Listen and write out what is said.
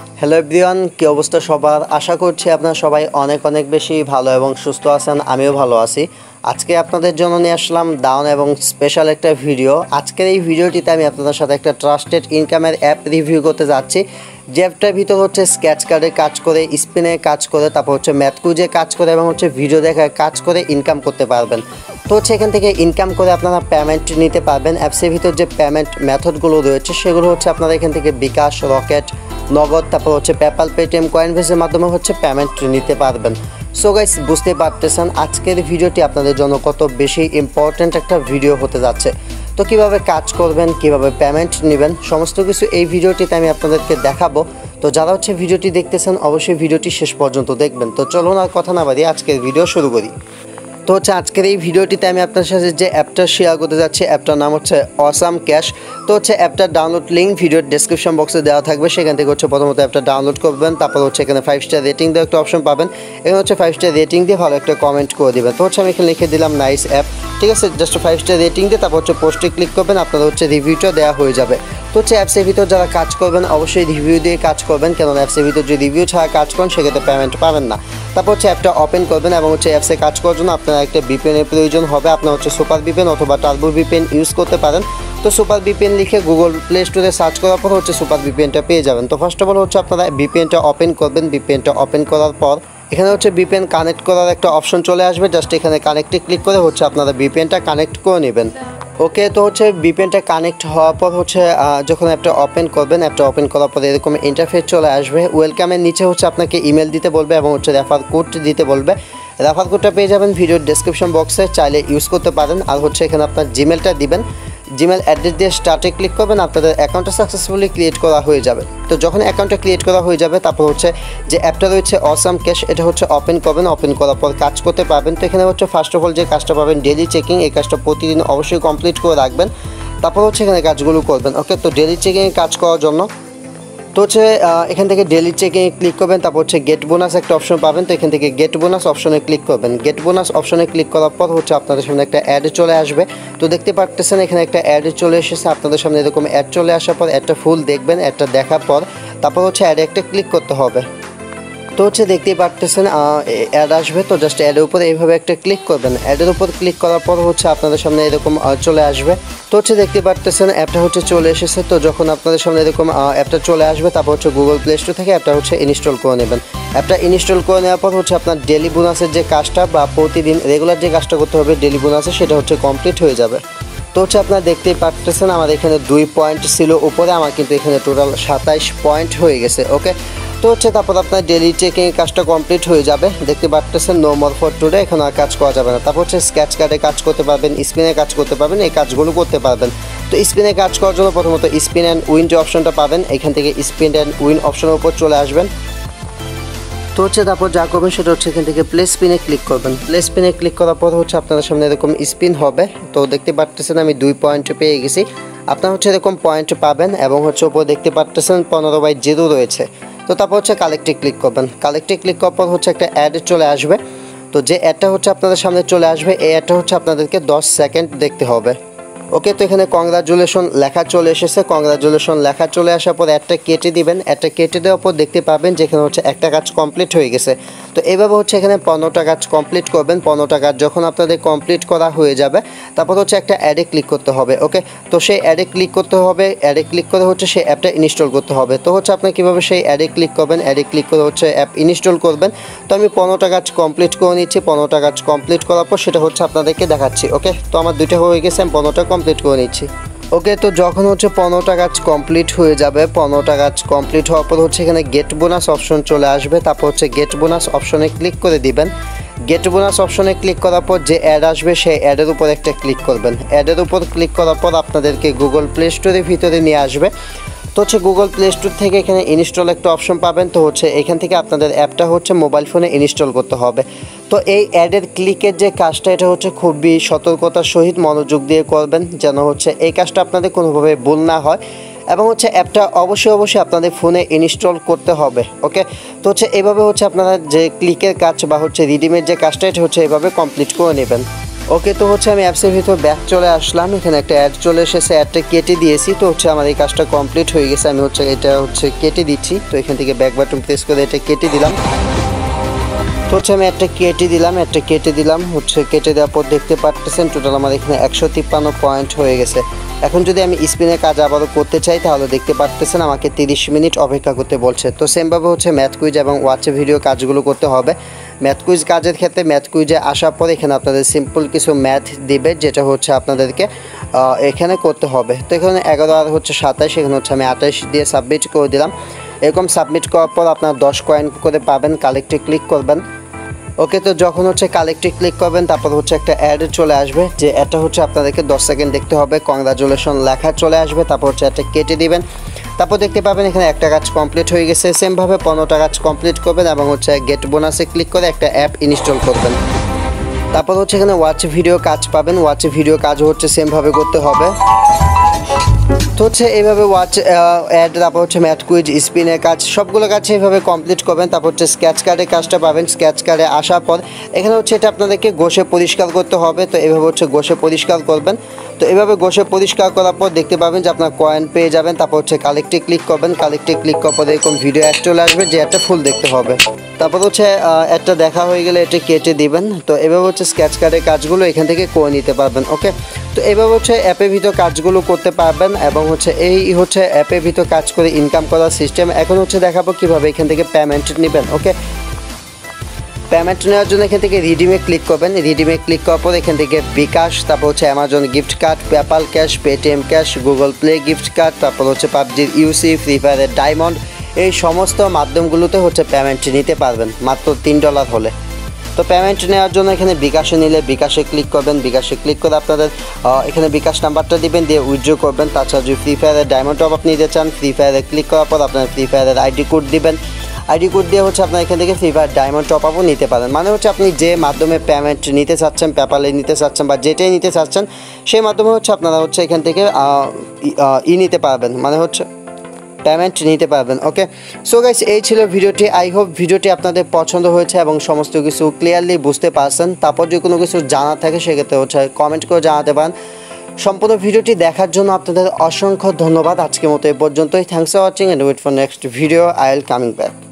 Hello everyone, কি অবস্থা সবার? আশা করছি আপনারা সবাই অনেক অনেক বেশি ভালো এবং সুস্থ আছেন। আমিও ভালো আছি। আজকে আপনাদের জন্য নিয়ে আসলাম দারুণ এবং স্পেশাল একটা ভিডিও। আজকের এই ভিডিওটিতে আমি আপনাদের সাথে একটা ট্রাস্টেড ইনকামের অ্যাপ রিভিউ করতে যাচ্ছি। যে অ্যাপটার ভিতর হচ্ছে স্কেচ কার্ডে কাজ করে, স্পিনে কাজ করে, তারপর হচ্ছে ম্যাথ কুইজে কাজ করে এবং হচ্ছে ভিডিও দেখায় কাজ করে ইনকাম করতে পারবেন। তো হচ্ছে এখান থেকে ইনকাম করে আপনারা পেমেন্ট নিতে পারবেন। অ্যাপসের ভিতর যে পেমেন্ট মেথডগুলো রয়েছে সেগুলো হচ্ছে আপনারা এখান থেকে বিকাশ, রকেট, নগদ, তারপর হচ্ছে পেপ্যাল, পেটিএম, কয়েনবেসের মাধ্যমে হচ্ছে পেমেন্ট নিতে পারবেন। সো গাইস, বুঝতে পারতেছেন আজকের ভিডিওটি আপনাদের জন্য কত বেশি ইম্পর্ট্যান্ট একটা ভিডিও হতে যাচ্ছে। তো কিভাবে কাজ করবেন, কিভাবে পেমেন্ট নেবেন, সমস্ত কিছু এই ভিডিওটিতে আমি আপনাদেরকে দেখাবো। তো যারা হচ্ছে ভিডিওটি দেখতেছেন অবশ্যই ভিডিওটি শেষ পর্যন্ত দেখবেন। তো চলুন আর কথা না বাড়িয়ে আজকের ভিডিও শুরু করি। তো হচ্ছে আজকের এই ভিডিওটিতে আমি আপনার সাথে যে অ্যাপটা শেয়ার করতে যাচ্ছি, অ্যাপটার নাম হচ্ছে অসাম ক্যাশ। তো হচ্ছে অ্যাপটার ডাউনলোড লিঙ্ক ভিডিওর ডেসক্রিপশন বক্সে দেওয়া থাকবে, সেখান থেকে হচ্ছে প্রথমত অ্যাপটা ডাউনলোড করবেন। তারপর হচ্ছে এখানে 5 স্টার রেটিং দেওয়ার একটা অপশন পাবেন। এখানে হচ্ছে 5 স্টার রেটিং দিয়ে ভালো একটা কমেন্ট করে দেবেন। তো হচ্ছে আমি এখানে লিখে দিলাম নাইস অ্যাপ, ঠিক আছে। জাস্ট 5 স্টার রেটিং দিয়ে তারপর হচ্ছে পোস্টে ক্লিক করবেন, আপনাদের হচ্ছে রিভিউটা দেওয়া হয়ে যাবে। তো হচ্ছে অ্যাপসের ভিতর যারা কাজ করবেন অবশ্যই রিভিউ দিয়ে কাজ করবেন, কেননা অ্যাপসের ভিতর যদি রিভিউ ছাড়া কাজ করেন সেক্ষেত্রে পেমেন্ট পাবেন না। তারপর হচ্ছে অ্যাপটা ওপেন করবেন এবং হচ্ছে অ্যাপসে কাজ করার জন্য আপনার একটা ভিপিএনের প্রয়োজন হবে। আপনার হচ্ছে সুপার ভিপিএন অথবা টার্বো ভিপিএন ইউজ করতে পারেন। তো সুপার ভিপিএন লিখে গুগল প্লে স্টোরে সার্চ করার পর হচ্ছে সুপার ভিপিএনটা পেয়ে যাবেন। তো ফার্স্ট অফ অল হচ্ছে আপনারা ভিপিএনটা ওপেন করবেন। ভিপিএনটা ওপেন করার পর এখানে হচ্ছে ভিপিএন কানেক্ট করার একটা অপশন চলে আসবে। জাস্ট এখানে কানেক্টে ক্লিক করে হচ্ছে আপনারা ভিপিএনটা কানেক্ট করে নেবেন। ওকে, তো হচ্ছে ভিপিএনটা কানেক্ট হওয়ার পর হচ্ছে যখন অ্যাপটা ওপেন করবেন, অ্যাপটা ওপেন করার পরে এরকম ইন্টারফেস চলে আসবে। ওয়েলকামের নিচে হচ্ছে আপনাকে ইমেল দিতে বলবে এবং হচ্ছে রেফার কোড দিতে বলবে। রেফার কোডটা পেয়ে যাবেন ভিডিওর ডেসক্রিপশন বক্সে, চাইলে ইউজ করতে পারেন। আর হচ্ছে এখানে আপনার জিমেলটা দিবেন, জিমেল অ্যাড্রেস দিয়ে স্টার্টে ক্লিক করবেন, আপনাদের অ্যাকাউন্টটা সাকসেসফুলি ক্রিয়েট করা হয়ে যাবে। তো যখন অ্যাকাউন্টটা ক্রিয়েট করা হয়ে যাবে তারপর হচ্ছে যে অ্যাপটা রয়েছে অসাম ক্যাশ, এটা হচ্ছে ওপেন করবেন। ওপেন করার পর কাজ করতে পারবেন। তো এখানে হচ্ছে ফার্স্ট অফ অল যে কাজটা পাবেন ডেইলি চেকিং, এই কাজটা প্রতিদিন অবশ্যই কমপ্লিট করে রাখবেন। তারপর হচ্ছে এখানে কাজগুলো করবেন। ওকে, তো ডেইলি চেকিংয়ে কাজ করার জন্য তো হচ্ছে এখান থেকে ডেইলি চেকিংয়ে ক্লিক করবেন। তারপর হচ্ছে গেট বোনাস একটা অপশন পাবেন। তো এখান থেকে গেট বোনাস অপশনে ক্লিক করবেন। গেট বোনাস অপশনে ক্লিক করার পর হচ্ছে আপনাদের সামনে একটা অ্যাড চলে আসবে। তো দেখতে পাচ্ছেন এখানে একটা অ্যাড চলে এসেছে আপনাদের সামনে। এরকম অ্যাড চলে আসার পর একটা ফুল দেখবেন, অ্যাডটা দেখার পর তারপর হচ্ছে অ্যাডে একটা ক্লিক করতে হবে। তো হচ্ছে দেখতেই পারতেছেন অ্যাড আসবে। তো জাস্ট অ্যাডের উপরে এইভাবে একটা ক্লিক করবেন। অ্যাডের উপর ক্লিক করার পর হচ্ছে আপনাদের সামনে এরকম চলে আসবে। তো হচ্ছে দেখতে পারতেছেন অ্যাপটা হচ্ছে চলে এসেছে। তো যখন আপনাদের সামনে এরকম অ্যাপটা চলে আসবে তারপর হচ্ছে গুগল প্লে স্টোর থেকে অ্যাপটা হচ্ছে ইনস্টল করে নেবেন। অ্যাপটা ইনস্টল করে নেওয়ার পর হচ্ছে আপনার ডেলি বোনাসের যে কাজটা বা প্রতিদিন রেগুলার যে কাজটা করতে হবে ডেলি বোনাসে, সেটা হচ্ছে কমপ্লিট হয়ে যাবে। তো হচ্ছে আপনারা দেখতেই পারতেছেন আমার এখানে 2 পয়েন্ট ছিল উপরে, আমার কিন্তু এখানে টোটাল 27 পয়েন্ট হয়ে গেছে। ওকে, তো হচ্ছে তারপর আপনার ডেলি চেকিং কাজটা কমপ্লিট হয়ে যাবে। দেখতে পারতেছেন নো মোর ফর টুডে, এখন আর কাজ করা যাবে না। তারপর হচ্ছে স্কেচ কার্ডে কাজ করতে পারবেন, স্পিনে কাজ করতে পারবেন, এই কাজগুলো করতে পারবেন। তো স্পিনে কাজ করার জন্য প্রথমত স্পিন অ্যান্ড উইন যে অপশনটা পাবেন, এখান থেকে স্পিন অ্যান্ড উইন অপশনের উপর চলে আসবেন। তো হচ্ছে তারপর যা করবেন সেটা হচ্ছে এখান থেকে প্লে স্পিনে ক্লিক করবেন। প্লে স্পিনে ক্লিক করার পর হচ্ছে আপনাদের সামনে এরকম স্পিন হবে। তো দেখতে পারতেছেন আমি 2 পয়েন্ট পেয়ে গেছি। আপনার হচ্ছে এরকম পয়েন্ট পাবেন এবং হচ্ছে উপর দেখতে পারতেছেন 15/0 রয়েছে। তো তারপর হচ্ছে কালেক্টে ক্লিক করবেন। কালেক্টে ক্লিক করার পর হচ্ছে একটা অ্যাড চলে আসবে। তো যে অ্যাডটা হচ্ছে আপনাদের সামনে চলে আসবে, এই অ্যাডটা হচ্ছে আপনাদেরকে 10 সেকেন্ড দেখতে হবে। ওকে, তো এখানে কংগ্রাচুলেশন লেখা চলে এসেছে। কংগ্রাচুলেশন লেখা চলে আসার পর একটা কেটে দিবেন। একটা কেটে দেওয়ার পর দেখতে পাবেন যেখানে হচ্ছে একটা কাজ কমপ্লিট হয়ে গেছে। তো এইভাবে হচ্ছে এখানে 15টা কাজ কমপ্লিট করবেন। 15টা কাজ যখন আপনাদের কমপ্লিট করা হয়ে যাবে তারপর হচ্ছে একটা অ্যাডে ক্লিক করতে হবে। ওকে, তো সেই অ্যাডে ক্লিক করতে হবে। অ্যাডে ক্লিক করে হচ্ছে সেই অ্যাপটা ইনস্টল করতে হবে। তো হচ্ছে আপনি কীভাবে সেই অ্যাডে ক্লিক করবেন, অ্যাডে ক্লিক করে হচ্ছে অ্যাপ ইনস্টল করবেন। তো আমি 15টা কাজ কমপ্লিট করে নিচ্ছি। 15টা কাজ কমপ্লিট করার পর সেটা হচ্ছে আপনাদেরকে দেখাচ্ছি। ওকে, তো আমার 2টা হয়ে গেছে, আমি 15টা কমপ্লিট করে নিচ্ছি। ওকে, তো যখন হচ্ছে 15টা কাজ কমপ্লিট হয়ে যাবে, 15টা কাজ কমপ্লিট হওয়ার পর হচ্ছে এখানে গেট বোনাস অপশন চলে আসবে। তারপর হচ্ছে গেট বোনাস অপশনে ক্লিক করে দিবেন। গেট বোনাস অপশনে ক্লিক করার পর যে অ্যাড আসবে সেই অ্যাডের উপর একটা ক্লিক করবেন। অ্যাডের উপর ক্লিক করার পর আপনাদেরকে গুগল প্লে স্টোরের ভিতরে নিয়ে আসবে। তো হচ্ছে গুগল প্লে স্টোর থেকে এখানে ইনস্টল একটা অপশন পাবেন। তো হচ্ছে এখান থেকে আপনাদের অ্যাপটা হচ্ছে মোবাইল ফোনে ইনস্টল করতে হবে। তো এই অ্যাডের ক্লিকের যে কাজটা, এটা হচ্ছে খুবই সতর্কতার সহিত মনোযোগ দিয়ে করবেন, যেন হচ্ছে এই কাজটা আপনাদের কোনোভাবে ভুল না হয়। এবং হচ্ছে অ্যাপটা অবশ্যই আপনাদের ফোনে ইনস্টল করতে হবে। ওকে, তো হচ্ছে এভাবে হচ্ছে আপনারা যে ক্লিকের কাজ বা হচ্ছে রিডিমের যে কাজটা, এটা হচ্ছে এভাবে কমপ্লিট করে নেবেন। ওকে, তো হচ্ছে আমি অ্যাপসের ভিতর ব্যাক চলে আসলাম। এখানে একটা অ্যাড চলে এসেছে, অ্যাডটা কেটে দিয়েছি। তো হচ্ছে আমার এই কাজটা কমপ্লিট হয়ে গেছে। আমি হচ্ছে এটা হচ্ছে কেটে দিচ্ছি। তো এখান থেকে ব্যাক বাটন প্রেস করে এটা কেটে দিলাম। তো হচ্ছে আমি একটা কেটে দিলাম হচ্ছে কেটে দেওয়ার পর দেখতে পাচ্ছেন টোটাল আমার এখানে 153 পয়েন্ট হয়ে গেছে। এখন যদি আমি স্পিনের কাজ আবারও করতে চাই তাহলে দেখতে পাচ্ছেন আমাকে 30 মিনিট অপেক্ষা করতে বলছে। তো সেমভাবে হচ্ছে ম্যাথ কুইজ এবং ওয়াচে ভিডিও কাজগুলো করতে হবে। ম্যাথ কুইজ কাজের ক্ষেত্রে ম্যাথ কুইজে আসার পর এখানে আপনাদের সিম্পল কিছু ম্যাথ দিবে, যেটা হচ্ছে আপনাদেরকে এখানে করতে হবে। তো এখানে 11 আর হচ্ছে 27, এখানে হচ্ছে আমি 28 দিয়ে সাবমিট করে দিলাম। এরকম সাবমিট করার পর আপনারা 10 কয়েন করে পাবেন। কালেক্টে ক্লিক করবেন। ওকে, তো যখন হচ্ছে কালেক্টে ক্লিক করবেন তারপর হচ্ছে একটা অ্যাড চলে আসবে, যে এটা হচ্ছে আপনাদেরকে 10 সেকেন্ড দেখতে হবে। কংগ্রাচুলেশন লেখা চলে আসবে, তারপর হচ্ছে একটা কেটে দিবেন। তারপর দেখতে পাবেন এখানে একটা কাজ কমপ্লিট হয়ে গেছে। সেমভাবে 15টা কাজ কমপ্লিট করবেন এবং হচ্ছে গেট বোনাসে ক্লিক করে একটা অ্যাপ ইনস্টল করবেন। তারপর হচ্ছে এখানে ওয়াচ ভিডিও কাজ পাবেন। ওয়াচ ভিডিও কাজ হচ্ছে সেমভাবে করতে হবে। তো হচ্ছে এইভাবে ওয়াচ অ্যাড, তারপর হচ্ছে ম্যাথ কুইজ, স্পিনের কাজ, সবগুলো কাজ এইভাবে কমপ্লিট করবেন। তারপর হচ্ছে স্ক্র্যাচ কার্ডের কাজটা পাবেন। স্ক্র্যাচ কার্ডে আসার পর এখানে হচ্ছে এটা আপনাদেরকে ঘষে পরিষ্কার করতে হবে। তো এইভাবে হচ্ছে ঘষে পরিষ্কার করবেন। তো এইভাবে ঘষে পরিষ্কার করার পর দেখতে পাবেন যে আপনার কয়েন পেয়ে যাবেন। তারপর হচ্ছে কালেক্টে ক্লিক করবেন। কালেক্টে ক্লিক করার পর এরকম ভিডিও অ্যাড চলে আসবে, যে একটা ফুল দেখতে হবে। তারপর হচ্ছে একটা দেখা হয়ে গেলে এটা কেটে দিবেন। তো এভাবে হচ্ছে স্ক্র্যাচ কার্ডের কাজগুলো এখান থেকে করে নিতে পারবেন। ওকে, তো এভাবে হচ্ছে অ্যাপের ভিতর কাজগুলো করতে পারবেন এবং হচ্ছে এই হচ্ছে অ্যাপের ভিতর কাজ করে ইনকাম করার সিস্টেম। এখন হচ্ছে দেখাবো কীভাবে এখান থেকে পেমেন্ট নেবেন। ওকে, পেমেন্ট নেওয়ার জন্য এখান থেকে রিডিমে ক্লিক করবেন। রিডিমে ক্লিক করার পর এখান থেকে বিকাশ, তারপর হচ্ছে Amazon gift card, PayPal cash, Paytm cash, Google play gift card, তারপর হচ্ছে পাবজির ইউসি, ফ্রি ফায়ারের ডায়মন্ড, এই সমস্ত মাধ্যমগুলোতে হচ্ছে পেমেন্ট নিতে পারবেন মাত্র $3 হলে। তো পেমেন্ট নেওয়ার জন্য এখানে বিকাশে নিলে বিকাশে ক্লিক করবেন। বিকাশে ক্লিক করে আপনাদের এখানে বিকাশ নাম্বারটা দিবেন, দিয়ে উইথড্র করবেন। তাছাড়া যদি ফ্রি ফায়ারের ডায়মন্ড টপ আপ নিতে চান, ফ্রি ফায়ারে ক্লিক করার পর আপনার ফ্রি ফায়ারের আইডি কোড দিবেন। আইডি কোড দিয়ে হচ্ছে আপনার এখান থেকে ফ্রি ফায়ার ডায়মন্ড টপ আপও নিতে পারেন। মানে হচ্ছে আপনি যে মাধ্যমে পেমেন্ট নিতে চাচ্ছেন, পেপ্যালে নিতে চাচ্ছেন বা যেটাই নিতে চাচ্ছেন, সেই মাধ্যমে হচ্ছে আপনারা হচ্ছে এখান থেকে নিতে পারবেন, মানে হচ্ছে পেমেন্ট নিতে পারবেন। ওকে, সো গাইস, এই ছিল ভিডিওটি। আই হোপ ভিডিওটি আপনাদের পছন্দ হয়েছে এবং সমস্ত কিছু ক্লিয়ারলি বুঝতে পারছেন। তারপর যদি কোনো কিছু জানার থাকে সেক্ষেত্রে হচ্ছে কমেন্ট করে জানাতে পারেন। সম্পূর্ণ ভিডিওটি দেখার জন্য আপনাদের অসংখ্য ধন্যবাদ। আজকের মতো এই পর্যন্তই। Thanks for watching and wait for next video. I will coming back.